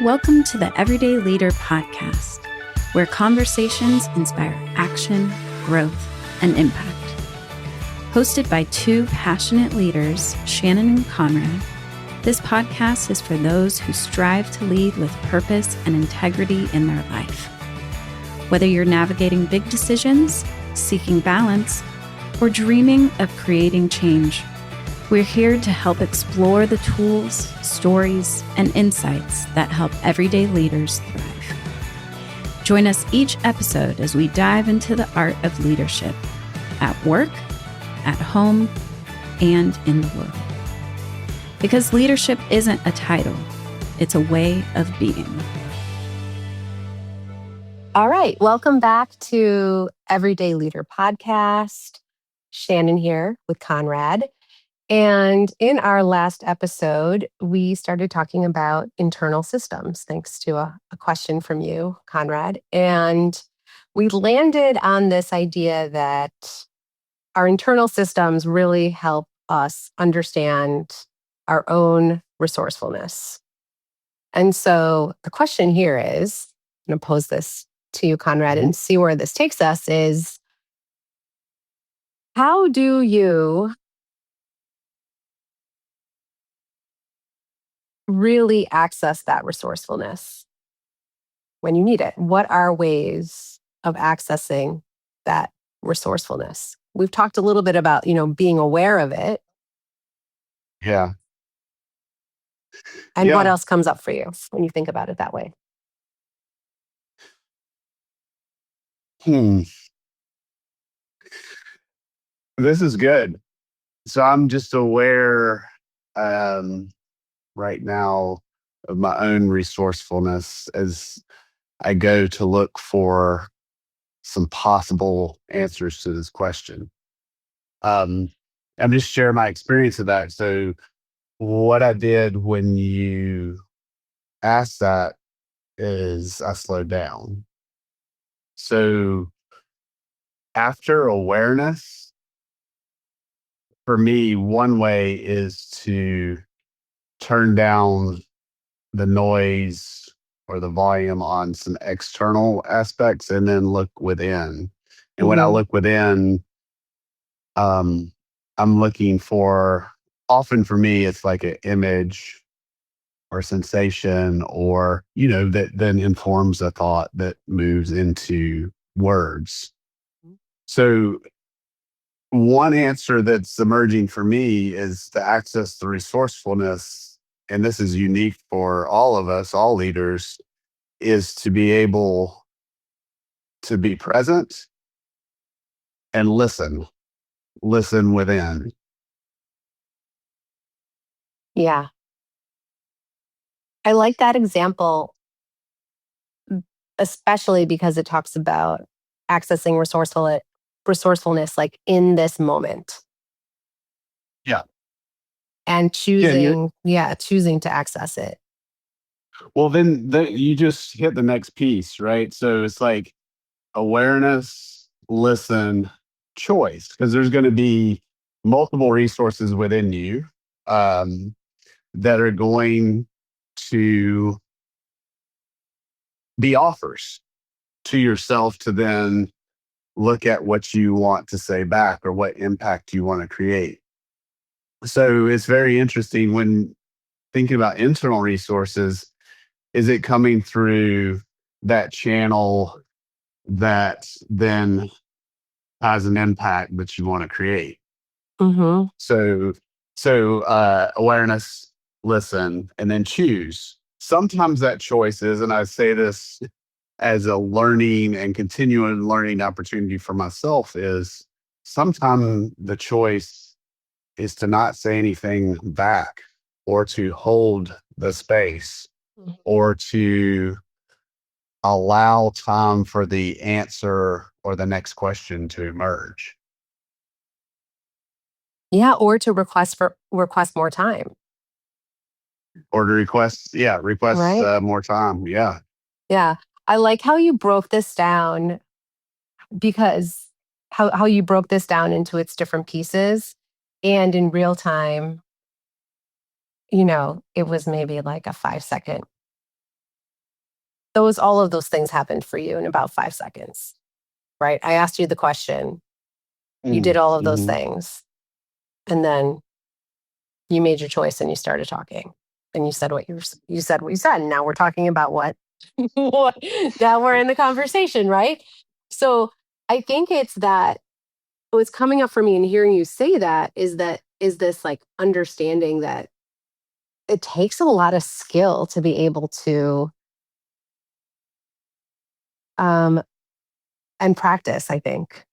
Welcome to the Everyday Leader podcast, where conversations inspire action, growth, and impact. Hosted by two passionate leaders, Shannon and Conrad, this podcast is for those who strive to lead with purpose and integrity in their life. Whether you're navigating big decisions, seeking balance, or dreaming of creating change, we're here to help explore the tools, stories, and insights that help everyday leaders thrive. Join us each episode as we dive into the art of leadership at work, at home, and in the world. Because leadership isn't a title, it's a way of being. All right, welcome back to Everyday Leader Podcast. Shannon here with Conrad. And in our last episode, we started talking about internal systems, thanks to a question from you, Conrad. And we landed on this idea that our internal systems really help us understand our own resourcefulness. And so the question here is, I'm going to pose this to you, Conrad, and see where this takes us, is how do you really access that resourcefulness when you need it? What are ways of accessing that resourcefulness? We've talked a little bit about, being aware of it. Yeah. And what else comes up for you when you think about it that way? This is good. So I'm just aware right now of my own resourcefulness as I go to look for some possible answers to this question. I'm just sharing my experience of that. So what I did when you asked that is I slowed down. So after awareness, for me, one way is to turn down the noise or the volume on some external aspects and then look within. And when I look within, I'm looking for, often for me, it's like an image or sensation or, that then informs a thought that moves into words. So one answer that's emerging for me is to access the resourcefulness, and this is unique for all of us, all leaders, is to be able to be present and listen within. Yeah. I like that example, especially because it talks about accessing resourcefulness like in this moment. Yeah. And choosing to access it. Well, then you just hit the next piece, right? So it's like awareness, listen, choice, because there's going to be multiple resources within you that are going to be offers to yourself to then look at what you want to say back or what impact you want to create. So it's very interesting when thinking about internal resources, is it coming through that channel that then has an impact that you want to create? So awareness, listen, and then choose. Sometimes that choice is, and I say this as a learning and continuing learning opportunity for myself, is sometimes the choice is to not say anything back or to hold the space or to allow time for the answer or the next question to emerge. Yeah, or to request more time. Or to request right? More time. Yeah. Yeah. I like how you broke this down, because how you broke this down into its different pieces, and in real time, it was maybe like a 5-second all of those things happened for you in about 5 seconds, right? I asked you the question, you did all of those things, and then you made your choice and you started talking, and you said what you said, and now we're talking about what, what now we're in the conversation, right? So I think it's that what's coming up for me and hearing you say that is this like understanding that it takes a lot of skill to be able to and practice, I think.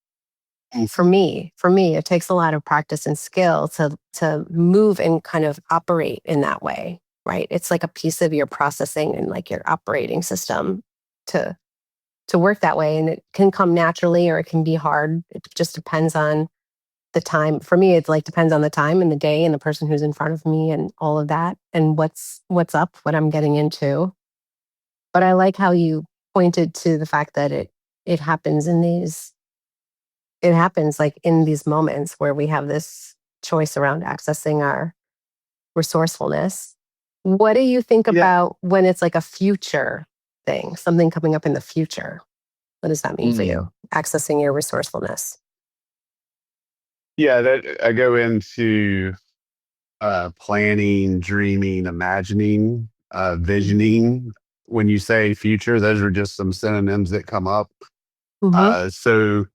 For me, it takes a lot of practice and skill to move and kind of operate in that way, right? It's like a piece of your processing and like your operating system to work that way. And it can come naturally or it can be hard. It just depends on the time. For me, it's like depends on the time and the day and the person who's in front of me and all of that and what's up, what I'm getting into. But I like how you pointed to the fact that it happens like in these moments where we have this choice around accessing our resourcefulness. What do you think Yeah. about when it's like a future thing, something coming up in the future? What does that mean for you, accessing your resourcefulness? Yeah, that I go into planning, dreaming, imagining, visioning. When you say future, those are just some synonyms that come up. Mm-hmm. So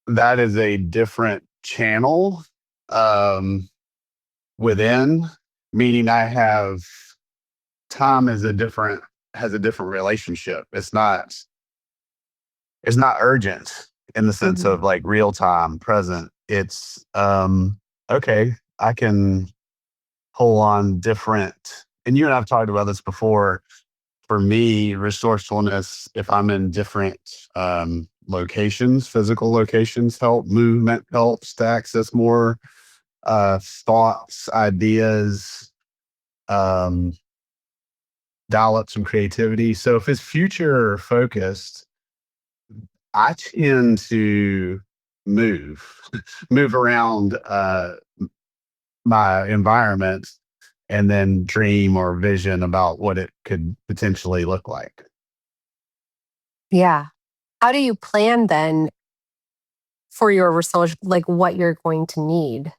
that is a different channel within, meaning I have time is a different has a different relationship. It's not urgent in the sense Mm-hmm. of like real time present. It's okay, I can pull on different, and you and I've talked about this before. For me, resourcefulness, if I'm in different locations, physical locations help, movement helps to access more thoughts, ideas, um, dial up some creativity. So if it's future focused, I tend to move, move around my environment and then dream or vision about what it could potentially look like. Yeah. How do you plan then for your resource, like what you're going to need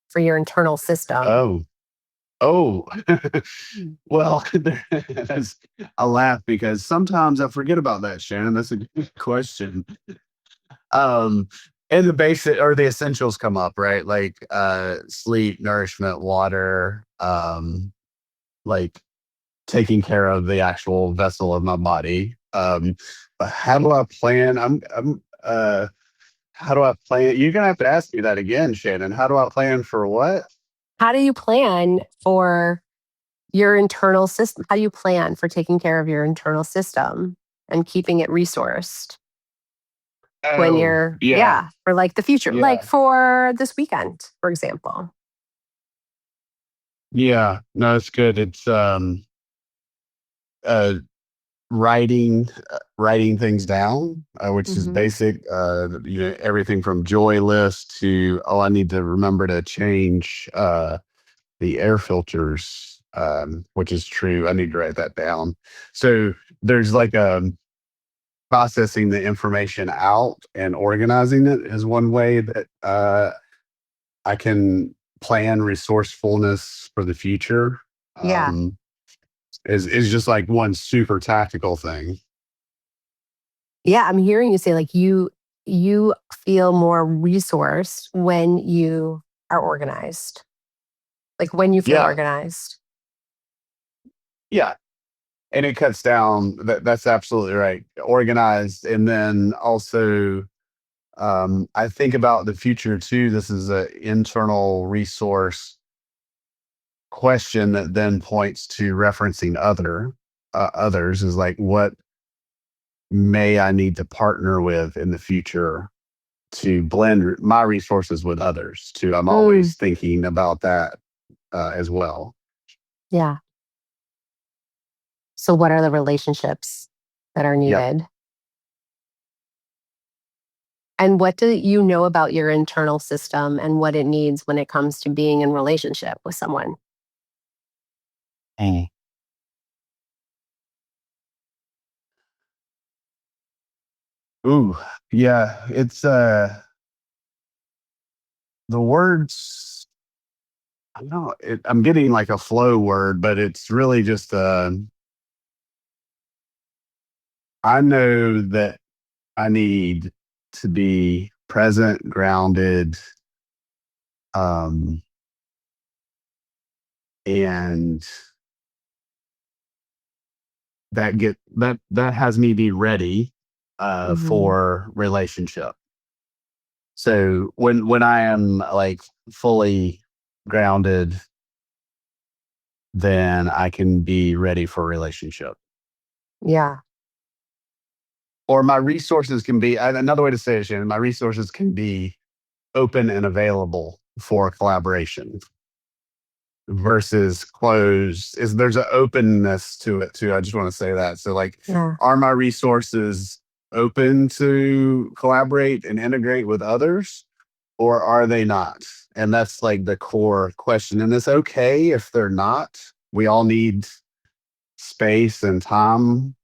for your internal system? Oh, oh, well, that's, I laugh because sometimes I forget about that, Shannon. That's a good question. Um, and the basic or the essentials come up, right? Like sleep, nourishment, water, like taking care of the actual vessel of my body. But how do I plan? How do I plan? You're gonna have to ask me that again, Shannon. How do I plan for what? How do you plan for your internal system? How do you plan for taking care of your internal system and keeping it resourced when Oh, you're, yeah, yeah, for like the future, like yeah, for this weekend, for example? yeah. No, it's good. It's uh writing things down, which is Mm-hmm. basic. Everything from joy list to I need to remember to change the air filters, which is true. I need to write that down. So there's like processing the information out and organizing it is one way that I can plan resourcefulness for the future. Yeah. Is just like one super tactical thing. Yeah. I'm hearing you say like you feel more resourced when you are organized, like when you feel Yeah, organized. yeah, and it cuts down. That's absolutely right. Organized, and then also I think about the future too. This is an internal resource question that then points to referencing others is like what may I need to partner with in the future to blend my resources with others too. I'm Mm, always thinking about that as well. yeah. So what are the relationships that are Yep. needed? And what do you know about your internal system and what it needs when it comes to being in relationship with someone? Mm. Ooh, yeah. It's the words. I don't know. I'm getting like a flow word, but it's really just I know that I need to be present, grounded, um, and that has me be ready Hmm. for relationship. So when I am like fully grounded, then I can be ready for relationship. Yeah. Or my resources can be another way to say it, Shannon. My resources can be open and available for collaboration versus closed. Is there's an openness to it too? I just want to say that. So like, Yeah. are my resources open to collaborate and integrate with others, or are they not? And that's like the core question. And it's okay if they're not. We all need space and time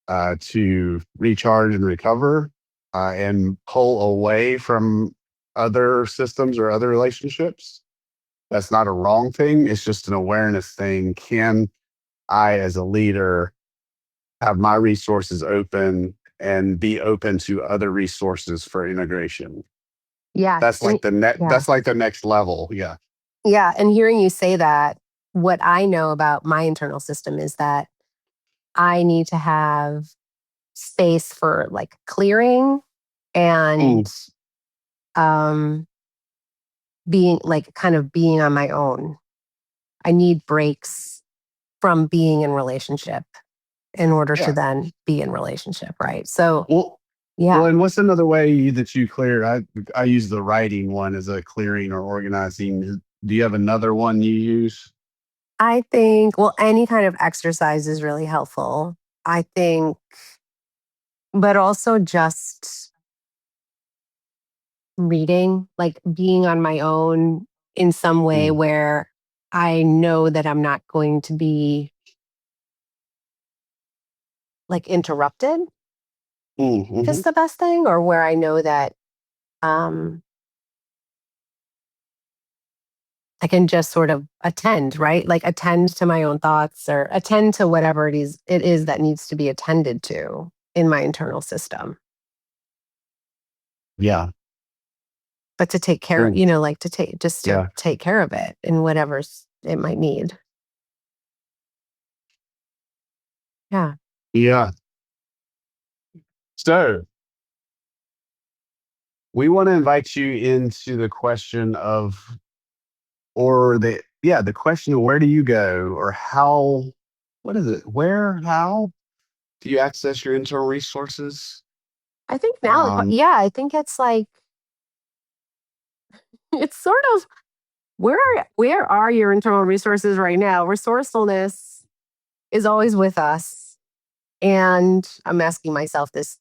to recharge and recover and pull away from other systems or other relationships. That's not a wrong thing. It's just an awareness thing. Can I, as a leader, have my resources open and be open to other resources for integration? Yes. That's like the net. Yeah. That's like the next level. Yeah. Yeah. And hearing you say that, what I know about my internal system is that I need to have space for like clearing and Mm, um being like kind of being on my own. I need breaks from being in relationship in order to yeah. then be in relationship, right? So, Well, well, yeah, and what's another way that you clear? I use the writing one as a clearing or organizing. Do you have another one you use? I think, well, any kind of exercise is really helpful. I think, but also just reading, like being on my own in some way Mm, where I know that I'm not going to be like interrupted is mhm. the best thing, or where I know that um, I can just sort of attend, right? Like attend to my own thoughts or attend to whatever it is that needs to be attended to in my internal system. Yeah. But to take care, Cool. like to take just to Yeah. take care of it in whatever's it might need. Yeah. Yeah. So we want to invite you into the question of, or the question of where do you go or how, what is it? Where, how do you access your internal resources? I think now, Um, yeah, I think it's like it's sort of where are your internal resources right now? Resourcefulness is always with us. And I'm asking myself this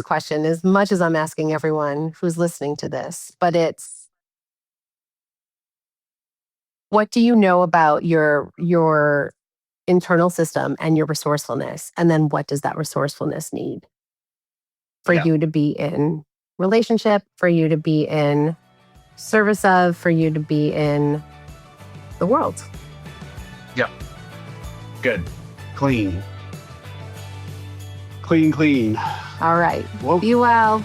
question as much as I'm asking everyone who's listening to this, but it's what do you know about your internal system and your resourcefulness? And then what does that resourcefulness need for yeah. you to be in relationship, for you to be in service of, for you to be in the world? Yeah. Good. Clean. Clean, clean. All right. Well, Be well.